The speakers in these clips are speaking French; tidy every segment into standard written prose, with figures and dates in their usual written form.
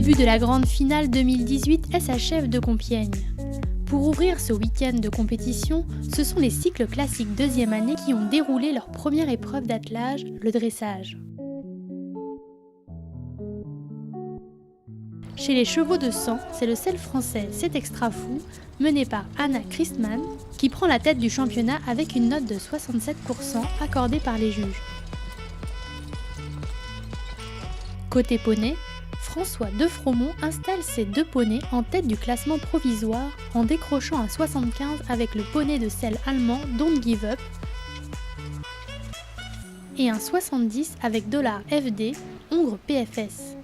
Début de la grande finale 2018 SHF de Compiègne. Pour ouvrir ce week-end de compétition, ce sont les cycles classiques deuxième année qui ont déroulé leur première épreuve d'attelage, le dressage. Chez les chevaux de sang, c'est le sel français C'est Extra Fou, mené par Anna Christmann, qui prend la tête du championnat avec une note de 67% accordée par les juges. Côté poney, François Defromont installe ses 2 poneys en tête du classement provisoire en décrochant un 75 avec le poney de sel allemand Don't Give Up et un 70 avec Dollar FD Hongre PFS.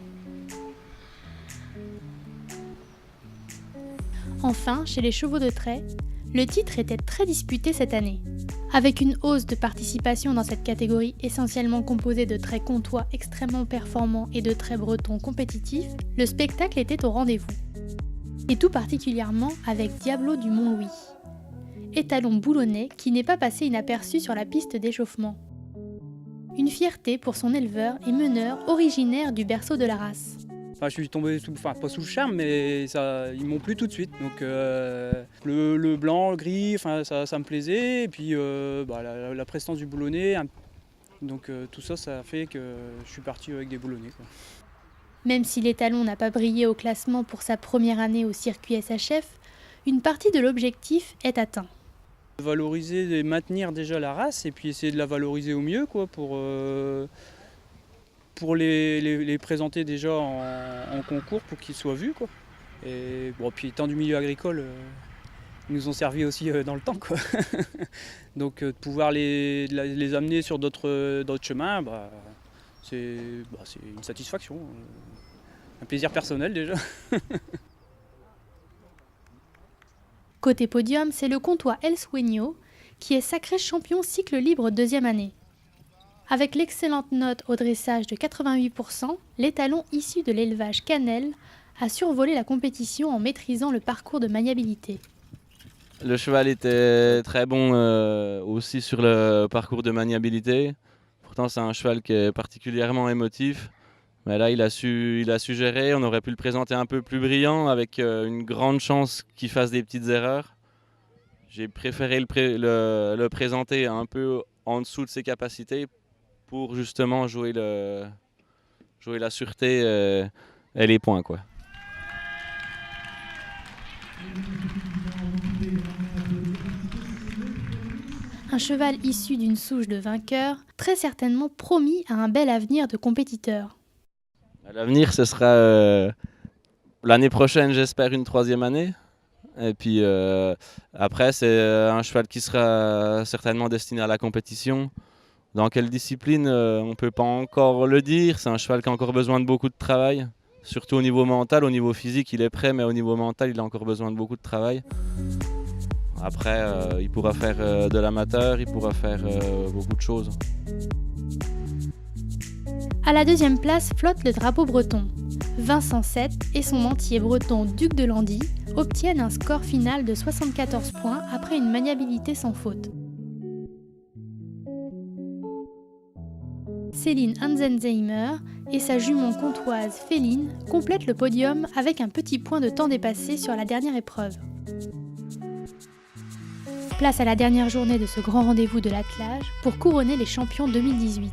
Enfin, chez les chevaux de trait, le titre était très disputé cette année. Avec une hausse de participation dans cette catégorie essentiellement composée de traits comtois extrêmement performants et de traits bretons compétitifs, le spectacle était au rendez-vous. Et tout particulièrement avec Diablo du Mont-Louis, étalon boulonnais qui n'est pas passé inaperçu sur la piste d'échauffement. Une fierté pour son éleveur et meneur originaire du berceau de la race. Enfin, je suis tombé pas sous le charme, mais ils m'ont plu tout de suite. Donc le blanc, le gris, ça me plaisait. Et puis la prestance du boulonnais. Donc tout ça, ça a fait que je suis parti avec des boulonnais, quoi. Même si l'étalon n'a pas brillé au classement pour sa première année au circuit SHF, une partie de l'objectif est atteint. Valoriser et maintenir déjà la race et puis essayer de la valoriser au mieux, quoi, pour les présenter déjà en concours pour qu'ils soient vus, quoi. Et bon, puis étant du milieu agricole, ils nous ont servi aussi dans le temps, quoi. Donc de pouvoir les amener sur d'autres chemins, c'est une satisfaction, un plaisir personnel déjà. Côté podium, c'est le comtois El Sueño qui est sacré champion cycle libre deuxième année. Avec l'excellente note au dressage de 88%, l'étalon issu de l'élevage Cannelle a survolé la compétition en maîtrisant le parcours de maniabilité. Le cheval était très bon aussi sur le parcours de maniabilité. Pourtant c'est un cheval qui est particulièrement émotif. Mais là il a su gérer, on aurait pu le présenter un peu plus brillant avec une grande chance qu'il fasse des petites erreurs. J'ai préféré le présenter un peu en dessous de ses capacités pour justement jouer la sûreté et les points, quoi. Un cheval issu d'une souche de vainqueur, très certainement promis à un bel avenir de compétiteur. À l'avenir, ce sera l'année prochaine, j'espère, une 3e année. Et puis après, c'est un cheval qui sera certainement destiné à la compétition. Dans quelle discipline, on ne peut pas encore le dire. C'est un cheval qui a encore besoin de beaucoup de travail. Surtout au niveau mental, au niveau physique, il est prêt, mais au niveau mental, il a encore besoin de beaucoup de travail. Après, il pourra faire de l'amateur, il pourra faire beaucoup de choses. À la 2e place flotte le drapeau breton. Vincent VII et son entier breton Duc de Landy obtiennent un score final de 74 points après une maniabilité sans faute. Céline Hansensheimer et sa jument comtoise Féline complètent le podium avec un petit point de temps dépassé sur la dernière épreuve. Place à la dernière journée de ce grand rendez-vous de l'attelage pour couronner les champions 2018.